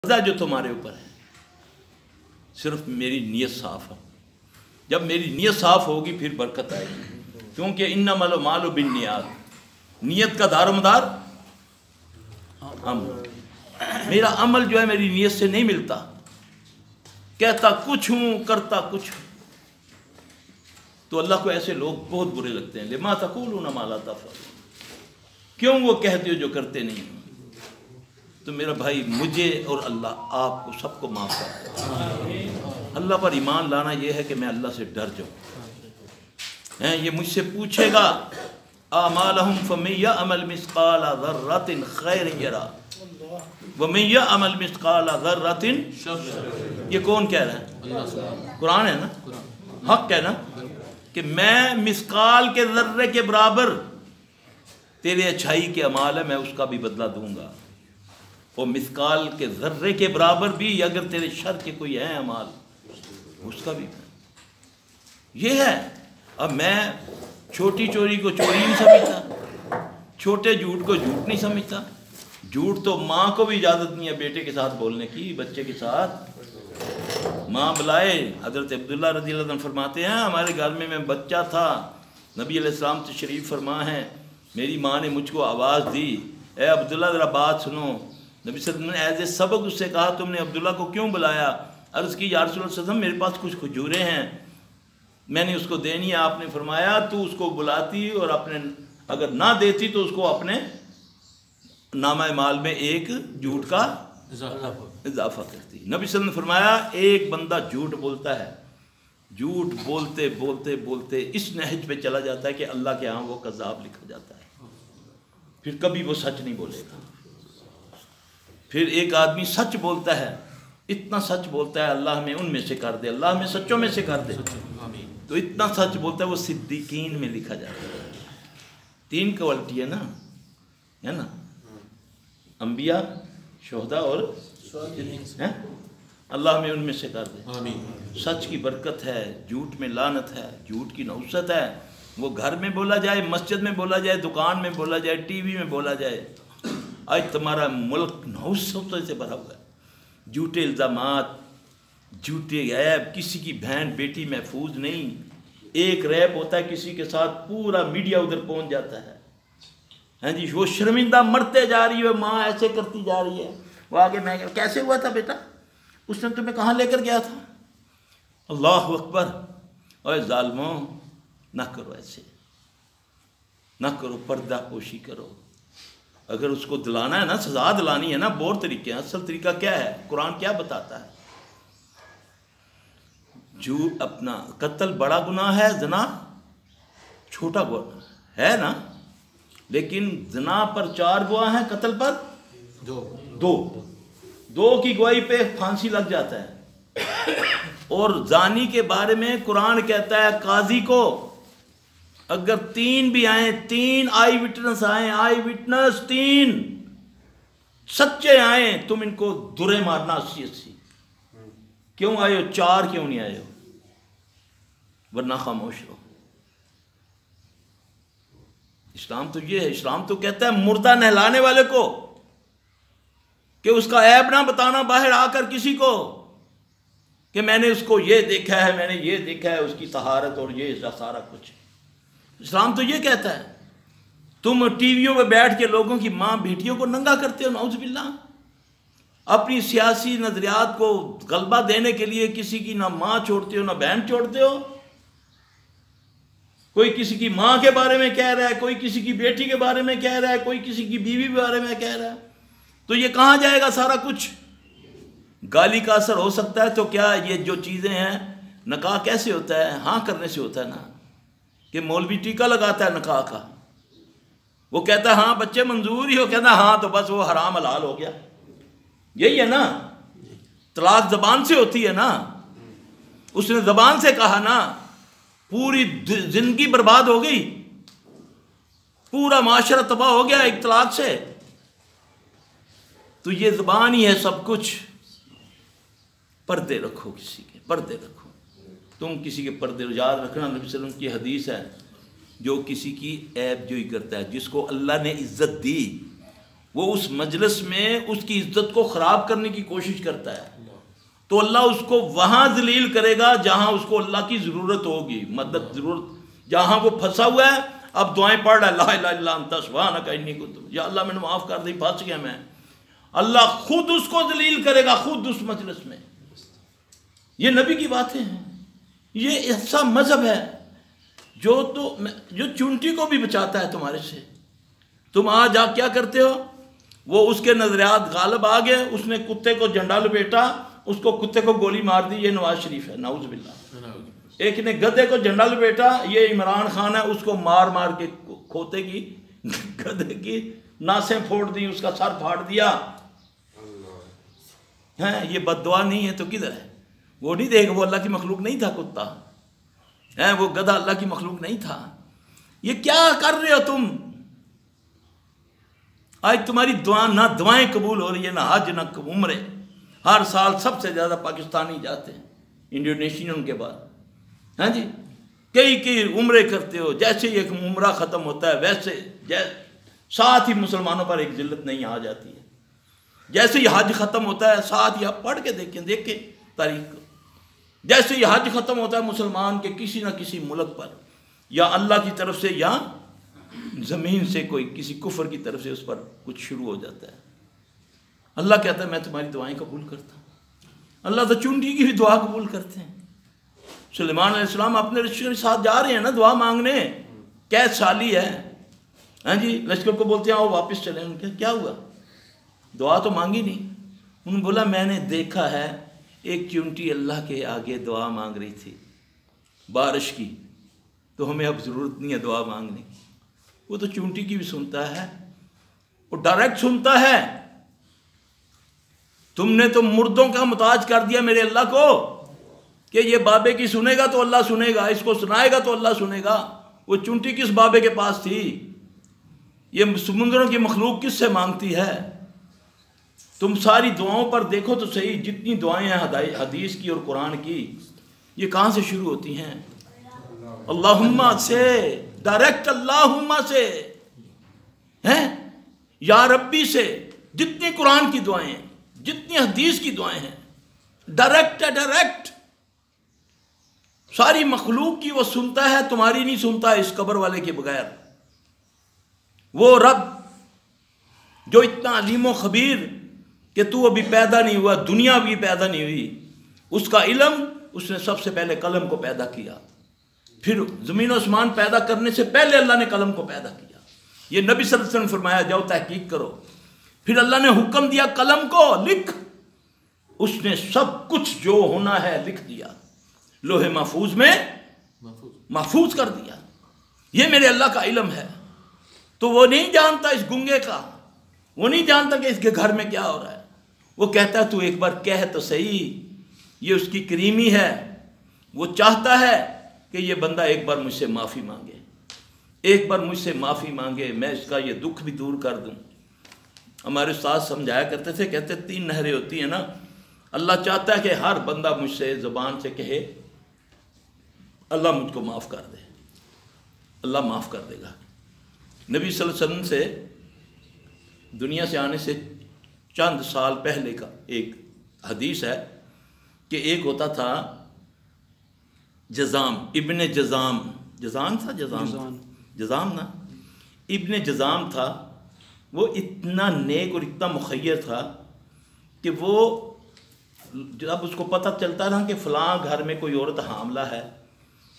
قرضہ جو تمہارے اوپر ہے صرف میری نیت صاف ہے. جب میری نیت صاف ہوگی پھر برکت آئے گی، کیونکہ انما المال بالنیات، نیت کا دار و مدار عمل. میرا عمل جو ہے میری نیت سے نہیں ملتا، کہتا کچھ ہوں کرتا کچھ ہوں. تو اللہ کو ایسے لوگ بہت برے لگتے ہیں. لما تقولون ما لا تفعلون، کیوں وہ کہتے ہو جو کرتے نہیں ہو. تو میرا بھائی مجھے اور اللہ آپ کو سب کو معاف کر. اللہ پر ایمان لانا یہ ہے کہ میں اللہ سے ڈر جاؤں. یہ مجھ سے پوچھے گا اعمالہم فمن یعمل مثقال ذرۃ خیرا یرہ ومن یعمل مثقال ذرۃ. یہ کون کہہ رہا ہے؟ قرآن ہے نا، حق ہے نا، کہ میں مثقال کے ذرے کے برابر تیرے اچھائی کے اعمال ہے میں اس کا بھی بدلہ دوں گا، اور مثقال کے ذرے کے برابر بھی اگر تیرے شر کے کوئی ہیں اعمال اس کا بھی. یہ ہے. اب میں چھوٹی چوری کو چوری نہیں سمجھتا، چھوٹے جھوٹ کو جھوٹ نہیں سمجھتا. جھوٹ تو ماں کو بھی اجازت نہیں ہے بیٹے کے ساتھ بولنے کی، بچے کے ساتھ. ماں بلائے. حضرت عبداللہ رضی اللہ عنہ فرماتے ہیں ہمارے گھر میں بچہ تھا، نبی علیہ السلام تشریف فرما ہے، میری ماں نے مجھ کو آواز دی، اے عبداللہ ذرا بات سنو. نبی صلی اللہ علیہ وسلم نے ایز اے سبق اس سے کہا تم نے عبداللہ کو کیوں بلایا؟ عرض کی یا رسول اللہ صلی اللہ علیہ وسلم میرے پاس کچھ کھجوریں ہیں میں نے اس کو دینی ہے. آپ نے فرمایا تو اس کو بلاتی اور اپنے اگر نہ دیتی تو اس کو اپنے نامہ مال میں ایک جھوٹ کا اضافہ کرتی. نبی صلی اللہ علیہ وسلم نے فرمایا ایک بندہ جھوٹ بولتا ہے، جھوٹ بولتے بولتے بولتے اس نہج پہ چلا جاتا ہے کہ اللہ کے ہاں وہ کذاب لکھا جاتا ہے، پھر کبھی وہ سچ نہیں بولے گا. پھر ایک آدمی سچ بولتا ہے، اتنا سچ بولتا ہے اللہ ہمیں ان میں سے کر دے، اللہ ہمیں سچوں میں سے کر دے. تو اتنا سچ بولتا ہے وہ صدیقین میں لکھا جاتا ہے. 3 کوالٹی ہے نا، ہے نا، انبیاء، شہداء اور اللہ ہمیں ان میں سے کر دے. سچ کی برکت ہے، جھوٹ میں لعنت ہے، جھوٹ کی نحوست ہے. وہ گھر میں بولا جائے، مسجد میں بولا جائے، دکان میں بولا جائے، ٹی وی میں بولا جائے. آج تمہارا ملک نحوستوں سے بھرا ہوا ہے، جھوٹے الزامات، جھوٹے عیب، کسی کی بہن بیٹی محفوظ نہیں. ایک ریپ ہوتا ہے کسی کے ساتھ پورا میڈیا ادھر پہنچ جاتا ہے. ہاں جی، وہ شرمندہ مرتے جا رہی ہے، ماں ایسے کرتی جا رہی ہے، وہ آگے میں کیسے ہوا تھا بیٹا، اس نے تمہیں کہاں لے کر گیا تھا. اللہ اکبر. اور ظالموں نہ کرو ایسے، نہ کرو، پردہ پوشی کرو. اگر اس کو دلانا ہے نا، سزا دلانی ہے نا، بہت طریقے ہیں. اصل طریقہ کیا ہے؟ قرآن کیا بتاتا ہے؟ جو اپنا قتل بڑا گناہ ہے، زنا چھوٹا گناہ ہے نا، لیکن زنا پر 4 گواہ ہیں، قتل پر 2 کی گواہی پہ پھانسی لگ جاتا ہے. اور زانی کے بارے میں قرآن کہتا ہے قاضی کو اگر 3 بھی آئیں، 3 آئی وٹنس آئیں، آئی وٹنس 3 سچے آئیں، تم ان کو درے مارنا 80. کیوں آئے ہو؟ 4 کیوں نہیں آئے ہو؟ ورنہ خاموش رہو. اسلام تو یہ ہے، اسلام تو کہتا ہے مردہ نہلانے والے کو کہ اس کا عیب نہ بتانا باہر آ کر کسی کو کہ میں نے اس کو یہ دیکھا ہے، میں نے یہ دیکھا ہے، اس کی طہارت اور یہ سارا کچھ. اسلام تو یہ کہتا ہے. تم ٹی ویوں پہ بیٹھ کے لوگوں کی ماں بیٹیوں کو ننگا کرتے ہو، نعوذ باللہ. اپنی سیاسی نظریات کو غلبہ دینے کے لیے کسی کی نہ ماں چھوڑتے ہو نہ بہن چھوڑتے ہو. کوئی کسی کی ماں کے بارے میں کہہ رہا ہے، کوئی کسی کی بیٹی کے بارے میں کہہ رہا ہے، کوئی کسی کی بیوی کے بارے میں کہہ رہا ہے. تو یہ کہاں جائے گا سارا کچھ؟ گالی کا اثر ہو سکتا ہے تو کیا یہ جو چیزیں ہیں، نکاح کیسے ہوتا ہے؟ ہاں کرنے سے ہوتا ہے نا، کہ مولوی ٹیکہ لگاتا ہے نکاح کا، وہ کہتا ہے ہاں بچے منظور ہی ہو، کہتا ہے ہاں تو بس وہ حرام حلال ہو گیا. یہی ہے نا. طلاق زبان سے ہوتی ہے نا، اس نے زبان سے کہا نا، پوری زندگی برباد ہو گئی، پورا معاشرہ تباہ ہو گیا ایک طلاق سے. تو یہ زبان ہی ہے سب کچھ. پردے رکھو، کسی کے پردے رکھو. تم کسی کے پردے یاد رکھنا، نبی صلی اللہ علیہ وسلم کی حدیث ہے جو کسی کی عیب جوئی کرتا ہے، جس کو اللہ نے عزت دی وہ اس مجلس میں اس کی عزت کو خراب کرنے کی کوشش کرتا ہے تو اللہ اس کو وہاں ذلیل کرے گا جہاں اس کو اللہ کی ضرورت ہوگی، مدد ضرورت، جہاں وہ پھنسا ہوا ہے اب دعائیں پڑھ رہا ہے لا الہ الا انت سبحانک انی کنت، یا اللہ میں نے معاف کر دی، پھنس گیا میں، اللہ خود اس کو ذلیل کرے گا، خود اس مجلس میں۔ یہ نبی کی باتیں ہیں، یہ ایسا مذہب ہے جو چونٹی کو بھی بچاتا ہے تمہارے سے۔ تم آج کیا کرتے ہو؟ وہ اس کے نظریات غالب آ گئے، اس نے کتے کو جھنڈا لپیٹا، اس کو کتے کو گولی مار دی، یہ نواز شریف ہے، نعوذ باللہ۔ ایک نے گدھے کو جھنڈا لپیٹا، یہ عمران خان ہے، اس کو مار مار کے کھوتے کی گدھے کی ناسیں پھوڑ دی، اس کا سر پھاڑ دیا۔ یہ بد دعا نہیں ہے تو کدھر ہے؟ وہ نہیں دیکھ، وہ اللہ کی مخلوق نہیں تھا کتا، وہ گدھا اللہ کی مخلوق نہیں تھا۔ یہ کیا کر رہے ہو تم؟ آج تمہاری نہ دعائیں قبول ہو رہی ہیں، نہ حج نہ عمرے۔ ہر سال سب سے زیادہ پاکستانی جاتے ہیں انڈونیشین کے بعد، ہاں جی، کئی عمرے کرتے ہو، جیسے ہی ایک عمرہ ختم ہوتا ہے ویسے ساتھ ہی مسلمانوں پر ایک ذلت نہیں آ جاتی ہے۔ جیسے ہی حج ختم ہوتا ہے، ساتھ ہی آپ پڑھ کے دیکھیں تاریخ کو، جیسے ہی حج ختم ہوتا ہے مسلمان کے کسی نہ کسی ملک پر یا اللہ کی طرف سے یا زمین سے کوئی کسی کفر کی طرف سے اس پر کچھ شروع ہو جاتا ہے۔ اللہ کہتا ہے میں تمہاری دعائیں قبول کرتا ہوں۔ اللہ تو چونٹی کی بھی دعا قبول کرتے ہیں۔ سلیمان علیہ السلام اپنے رشتے کے ساتھ جا رہے ہیں نا دعا مانگنے، قید سالی ہے، ہاں جی، لشکر کو بولتے ہیں آؤ واپس چلیں، ان کے کیا ہوا؟ دعا تو مانگی نہیں۔ انہوں نے بولا میں نے دیکھا ہے ایک چونٹی اللہ کے آگے دعا مانگ رہی تھی بارش کی، تو ہمیں اب ضرورت نہیں ہے دعا مانگنے کی۔ وہ تو چونٹی کی بھی سنتا ہے، وہ ڈائریکٹ سنتا ہے۔ تم نے تو مردوں کا محتاج کر دیا میرے اللہ کو کہ یہ بابے کی سنے گا تو اللہ سنے گا، اس کو سنائے گا تو اللہ سنے گا۔ وہ چونٹی کس بابے کے پاس تھی؟ یہ سمندروں کی مخلوق کس سے مانگتی ہے؟ تم ساری دعاؤں پر دیکھو تو صحیح، جتنی دعائیں ہیں حدیث کی اور قرآن کی، یہ کہاں سے شروع ہوتی ہیں؟ اللہم سے، ڈائریکٹ اللہم سے، ہیں یا ربی سے۔ جتنی قرآن کی دعائیں ہیں، جتنی حدیث کی دعائیں ہیں، ڈائریکٹ ہے، ڈائریکٹ۔ ساری مخلوق کی وہ سنتا ہے، تمہاری نہیں سنتا اس قبر والے کے بغیر۔ وہ رب جو اتنا علیم و خبیر کہ تو ابھی پیدا نہیں ہوا، دنیا بھی پیدا نہیں ہوئی، اس کا علم، اس نے سب سے پہلے قلم کو پیدا کیا، پھر زمین و آسمان پیدا کرنے سے پہلے اللہ نے قلم کو پیدا کیا۔ یہ نبی صلی اللہ علیہ وسلم نے فرمایا جاؤ تحقیق کرو۔ پھر اللہ نے حکم دیا قلم کو لکھ، اس نے سب کچھ جو ہونا ہے لکھ دیا، لوح محفوظ میں محفوظ کر دیا۔ یہ میرے اللہ کا علم ہے۔ تو وہ نہیں جانتا اس گنگے کا، وہ نہیں جانتا کہ اس کے گھر میں کیا ہو رہا ہے۔ وہ کہتا ہے تو ایک بار کہہ تو صحیح، یہ اس کی کریمی ہے۔ وہ چاہتا ہے کہ یہ بندہ ایک بار مجھ سے معافی مانگے، ایک بار مجھ سے معافی مانگے، میں اس کا یہ دکھ بھی دور کر دوں۔ ہمارے استاد سمجھایا کرتے تھے، کہتے 3 نہریں ہوتی ہیں نا، اللہ چاہتا ہے کہ ہر بندہ مجھ سے زبان سے کہے اللہ مجھ کو معاف کر دے، اللہ معاف کر دے گا۔ نبی صلی اللہ علیہ وسلم سے دنیا سے آنے سے چند سال پہلے کا ایک حدیث ہے کہ ایک ہوتا تھا جزام، ابن جزام، جزام تھا، جزام نا، ابن جزام تھا۔ وہ اتنا نیک اور اتنا مخیر تھا کہ وہ جب اس کو پتہ چلتا نا کہ فلاں گھر میں کوئی عورت حاملہ ہے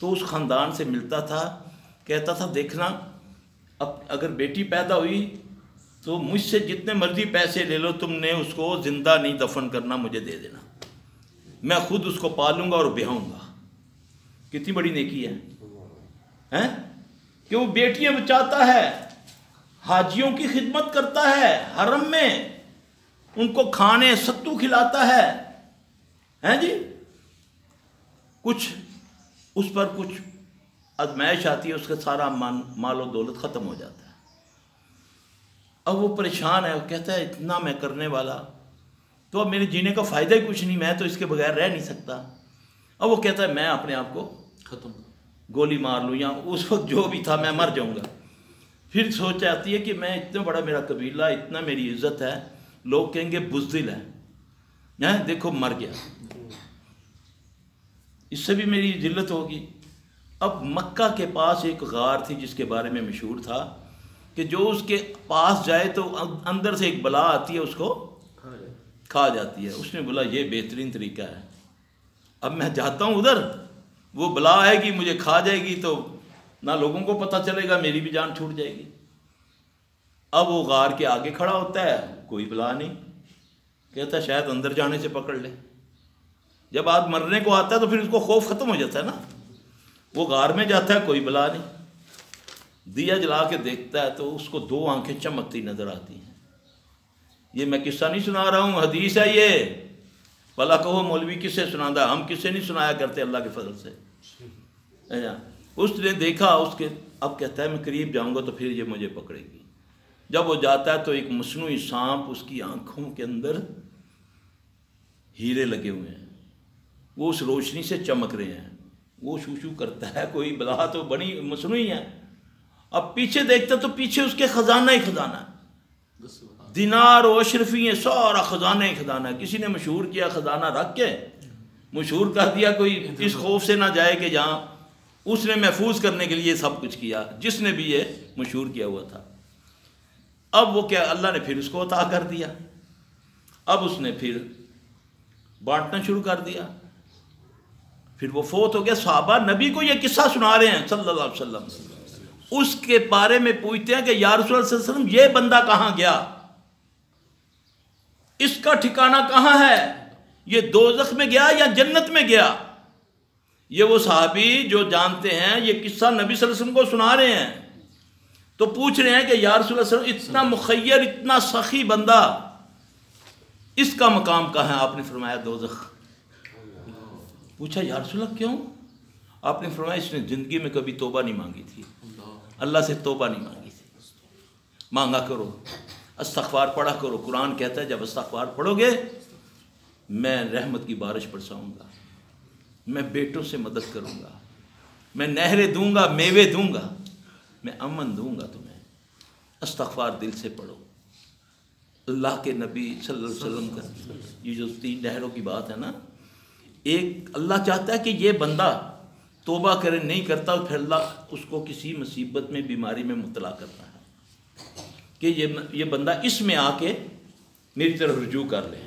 تو اس خاندان سے ملتا تھا، کہتا تھا دیکھنا اب اگر بیٹی پیدا ہوئی تو مجھ سے جتنے مرضی پیسے لے لو، تم نے اس کو زندہ نہیں دفن کرنا، مجھے دے دینا، میں خود اس کو پالوں گا اور بیاؤں گا۔ کتنی بڑی نیکی ہے کہ وہ بیٹیاں بچاتا ہے، حاجیوں کی خدمت کرتا ہے، حرم میں ان کو کھانے ستو کھلاتا ہے جی۔ کچھ اس پر کچھ آزمائش آتی ہے، اس کا سارا مال و دولت ختم ہو جاتا ہے۔ اب وہ پریشان ہے، وہ کہتا ہے اتنا میں کرنے والا تو اب میرے جینے کا فائدہ ہی کچھ نہیں، میں تو اس کے بغیر رہ نہیں سکتا۔ اب وہ کہتا ہے میں اپنے آپ کو ختم گولی مار لوں، یا اس وقت جو بھی تھا میں مر جاؤں گا۔ پھر سوچ آتی ہے کہ میں اتنا بڑا میرا قبیلہ، اتنا میری عزت ہے، لوگ کہیں گے بزدل ہے، دیکھو مر گیا، اس سے بھی میری ذلت ہوگی۔ اب مکہ کے پاس ایک غار تھی جس کے بارے میں مشہور تھا کہ جو اس کے پاس جائے تو اندر سے ایک بلا آتی ہے، اس کو کھا جاتی ہے۔ اس نے بولا یہ بہترین طریقہ ہے، اب میں جاتا ہوں ادھر، وہ بلا آئے گی مجھے کھا جائے گی تو نہ لوگوں کو پتہ چلے گا، میری بھی جان چھوٹ جائے گی۔ اب وہ غار کے آگے کھڑا ہوتا ہے، کوئی بلا نہیں، کہتا ہے شاید اندر جانے سے پکڑ لے۔ جب آدمی مرنے کو آتا ہے تو پھر اس کو خوف ختم ہو جاتا ہے نا، وہ غار میں جاتا ہے، کوئی بلا نہیں، دیا جلا کے دیکھتا ہے تو اس کو 2 آنکھیں چمکتی نظر آتی ہیں۔ یہ میں قصہ نہیں سنا رہا ہوں، حدیث ہے یہ، بھلا کہو مولوی کس سے سناتا ہے، ہم کس سے نہیں سنایا کرتے اللہ کے فضل سے۔ اس نے دیکھا، اس کے اب کہتا ہے میں قریب جاؤں گا تو پھر یہ مجھے پکڑے گی۔ جب وہ جاتا ہے تو ایک مصنوعی سانپ اس کی آنکھوں کے اندر ہیرے لگے ہوئے ہیں، وہ اس روشنی سے چمک رہے ہیں، وہ شو شو کرتا ہے، کوئی بلا تو بڑی مصنوعی ہے۔ اب پیچھے دیکھتا تو پیچھے اس کے خزانہ ہی خزانہ ہے، دینار و اشرفی، سارا خزانہ ہی خزانہ ہے۔ کسی نے مشہور کیا، خزانہ رکھ کے مشہور کر دیا، کوئی اس خوف سے نہ جائے کہ جہاں اس نے محفوظ کرنے کے لیے سب کچھ کیا، جس نے بھی یہ مشہور کیا ہوا تھا۔ اب وہ کیا، اللہ نے پھر اس کو عطا کر دیا، اب اس نے پھر بانٹنا شروع کر دیا، پھر وہ فوت ہو گیا۔ صحابہ نبی کو یہ قصہ سنا رہے ہیں صلی اللہ علیہ وسلم، اس کے بارے میں پوچھتے ہیں کہ یا رسول اللہ صلی اللہ علیہ وسلم یہ بندہ کہاں گیا، اس کا ٹھکانہ کہاں ہے، یہ دوزخ میں گیا یا جنت میں گیا؟ یہ وہ صحابی جو جانتے ہیں یہ قصہ نبی صلی اللہ علیہ وسلم کو سنا رہے ہیں، تو پوچھ رہے ہیں کہ یا رسول اللہ صلی اللہ علیہ وسلم اتنا مخیر، اتنا سخی بندہ، اس کا مقام کہاں ہے؟ آپ نے فرمایا دوزخ۔ پوچھا یا رسول اللہ کیوں؟ آپ نے فرمایا اس نے زندگی میں کبھی توبہ نہیں مانگی تھی، اللہ سے توبہ نہیں مانگی تھی۔ مانگا کرو، استغفار پڑھا کرو، قرآن کہتا ہے جب استغفار پڑھو گے میں رحمت کی بارش برساؤں گا، میں بیٹوں سے مدد کروں گا، میں نہریں دوں گا، میوے دوں گا، میں امن دوں گا تمہیں۔ استغفار دل سے پڑھو۔ اللہ کے نبی صلی اللہ علیہ وسلم کا یہ جو 3 نہروں کی بات ہے نا، ایک اللہ چاہتا ہے کہ یہ بندہ توبہ کرے، نہیں کرتا پھر اللہ اس کو کسی مصیبت میں، بیماری میں مبتلا کرتا ہے کہ یہ بندہ اس میں آ کے میری طرف رجوع کر لے۔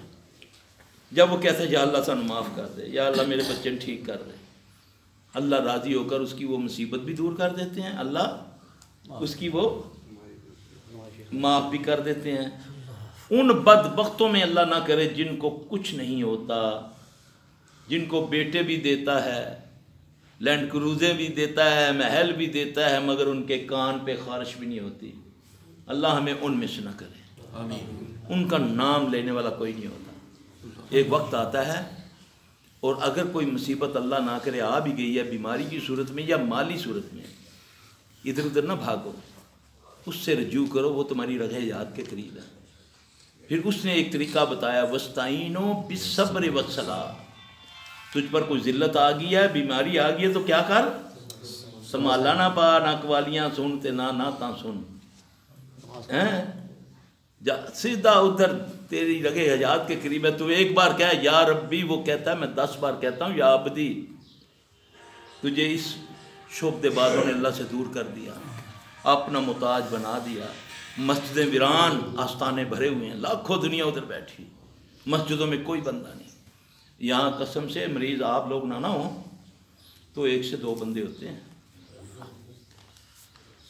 جب وہ کہتا ہے یا اللہ سانو معاف کر دے، یا اللہ میرے بچے ٹھیک کر دے، اللہ راضی ہو کر اس کی وہ مصیبت بھی دور کر دیتے ہیں، اللہ اس کی وہ معاف بھی کر دیتے ہیں۔ ان بدبختوں میں اللہ نہ کرے جن کو کچھ نہیں ہوتا، جن کو بیٹے بھی دیتا ہے، لینڈ کروزیں بھی دیتا ہے، محل بھی دیتا ہے، مگر ان کے کان پہ خارش بھی نہیں ہوتی۔ اللہ ہمیں ان میں سے نہ کرے، ان کا نام لینے والا کوئی نہیں ہوتا۔ ایک وقت آتا ہے اور اگر کوئی مصیبت اللہ نہ کرے آ بھی گئی ہے، بیماری کی صورت میں یا مالی صورت میں، ادھر ادھر نہ بھاگو، اس سے رجوع کرو، وہ تمہاری رگہ یاد کے قریب ہے۔ پھر اس نے ایک طریقہ بتایا، وَاسْتَعِینُوا بِالصَّبْرِ وَالصَّلَاةِ، تجھ پر کوئی ذلت آ گئی ہے، بیماری آ گئی ہے تو کیا کر، سنبھالا نہ پا، نہ قوالیاں سنتے نہ نعتاں سن، سیدھا ادھر تیری رگے حیات کے قریب ہے، تو ایک بار کہے یا ربی، وہ کہتا ہے میں 10 بار کہتا ہوں یا عبدی۔ تجھے اس شعبدے بازوں نے اللہ سے دور کر دیا، اپنا محتاج بنا دیا، مسجدیں ویران، آستانے بھرے ہوئے ہیں، لاکھوں دنیا ادھر بیٹھی، مسجدوں میں کوئی بندہ نہیں۔ یہاں قسم سے مریض آپ لوگ نہ ہوں تو 1 سے 2 بندے ہوتے ہیں۔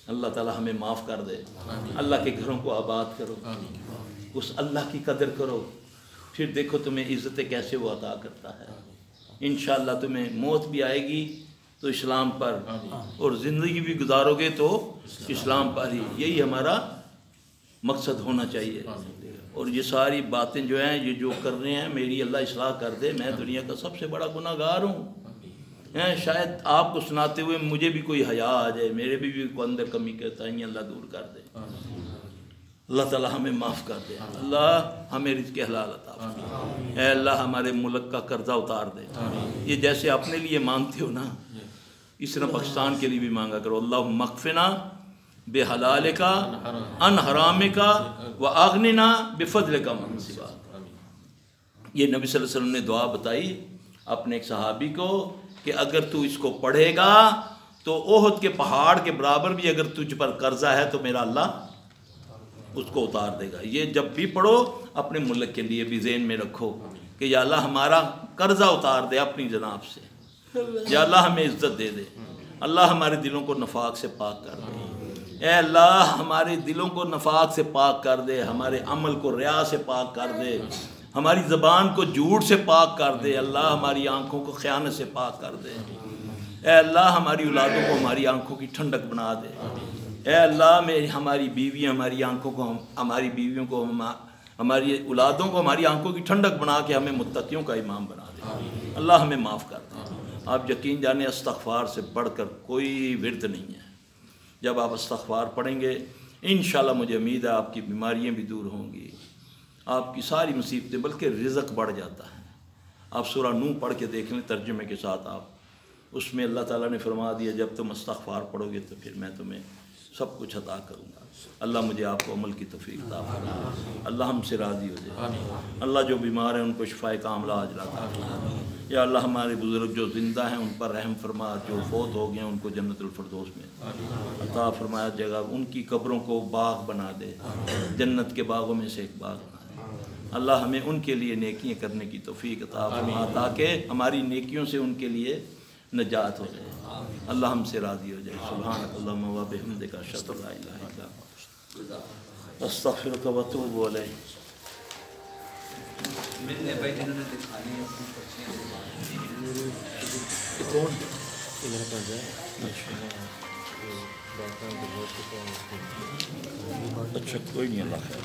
اللہ تعالیٰ ہمیں معاف کر دے، اللہ کے گھروں کو آباد کرو، اس اللہ کی قدر کرو، پھر دیکھو تمہیں عزتیں کیسے وہ عطا کرتا ہے۔ انشاءاللہ تمہیں موت بھی آئے گی تو اسلام پر، اور زندگی بھی گزارو گے تو اسلام پر ہی، یہی ہمارا مقصد ہونا چاہیے۔ اور یہ ساری باتیں جو ہیں، یہ جو کر رہے ہیں، میری اللہ اصلاح کر دے، میں دنیا کا سب سے بڑا گناہ گار ہوں۔ شاید آپ کو سناتے ہوئے مجھے بھی کوئی حیا آ جائے، میرے بھی کوئی اندر کمی کہتا ہے، اللہ دور کر دے۔ اللہ تعالیٰ ہمیں معاف کر دے، اللہ ہمیں رزق حلال عطا فرما، اے اللہ ہمارے ملک کا قرضہ اتار دے۔ یہ جیسے اپنے لیے مانگتے ہو نا، اس طرح پاکستان کے لیے بھی مانگا کرو، اللہم اکفنا بے حلال کا ان حرام کا و اغننا بفضل کا منصبا. یہ نبی صلی اللہ علیہ وسلم نے دعا بتائی اپنے ایک صحابی کو کہ اگر تو اس کو پڑھے گا تو احد کے پہاڑ کے برابر بھی اگر تجھ پر قرضہ ہے تو میرا اللہ اس کو اتار دے گا. یہ جب بھی پڑھو اپنے ملک کے لیے بھی ذہن میں رکھو کہ یا اللہ ہمارا قرضہ اتار دے اپنی جناب سے, یا اللہ ہمیں عزت دے دے, اللہ ہمارے دلوں کو نفاق سے پاک کر دے, اے اللہ ہمارے دلوں کو نفاق سے پاک کر دے, ہمارے عمل کو ریا سے پاک کر دے, ہماری زبان کو جھوٹ سے پاک کر دے, اللہ ہماری آنکھوں کو خیانت سے پاک کر دے, اے اللہ ہماری اولادوں کو ہماری آنکھوں کی ٹھنڈک بنا دے, اے اللہ ہماری بیویاں ہماری آنکھوں کو ہماری بیویوں کو ہماری اولادوں کو ہماری آنکھوں کی ٹھنڈک بنا کے ہمیں متقیوں کا امام بنا دے, اللہ ہمیں معاف کر دے. آپ یقین جانیں استغفار سے بڑھ کر کوئی ورد نہیں ہے. جب آپ استغفار پڑھیں گے انشاءاللہ مجھے امید ہے آپ کی بیماریاں بھی دور ہوں گی, آپ کی ساری مصیبتیں, بلکہ رزق بڑھ جاتا ہے. آپ سورہ نوح پڑھ کے دیکھ لیں ترجمے کے ساتھ, آپ اس میں اللہ تعالیٰ نے فرما دیا جب تم استغفار پڑھو گے تو پھر میں تمہیں سب کچھ عطا کروں گا. اللہ مجھے آپ کو عمل کی توفیق عطا فرمائے, اللہ ہم سے راضی ہو جائے. اللہ جو بیمار ہیں ان کو شفائے کاملہ عاجلہ عطا فرمائے. یا اللہ ہمارے بزرگ جو زندہ ہیں ان پر رحم فرما, جو فوت ہو گئے ہیں ان کو جنت الفردوس میں عطا فرمایا جگہ, ان کی قبروں کو باغ بنا دے, جنت کے باغوں میں سے ایک باغ بنا دے. اللہ ہمیں ان کے لیے نیکیاں کرنے کی توفیق عطا فرما تاکہ ہماری نیکیوں سے ان کے لیے نجات ہو جائے. اللہ ہم سے راضی ہو جائے. سبحانک اللہم و بحمدک اشہد ان لا الہ الا انت استغفرک و اتوب الیک. اچھا کوئی نہیں, اللہ خیر.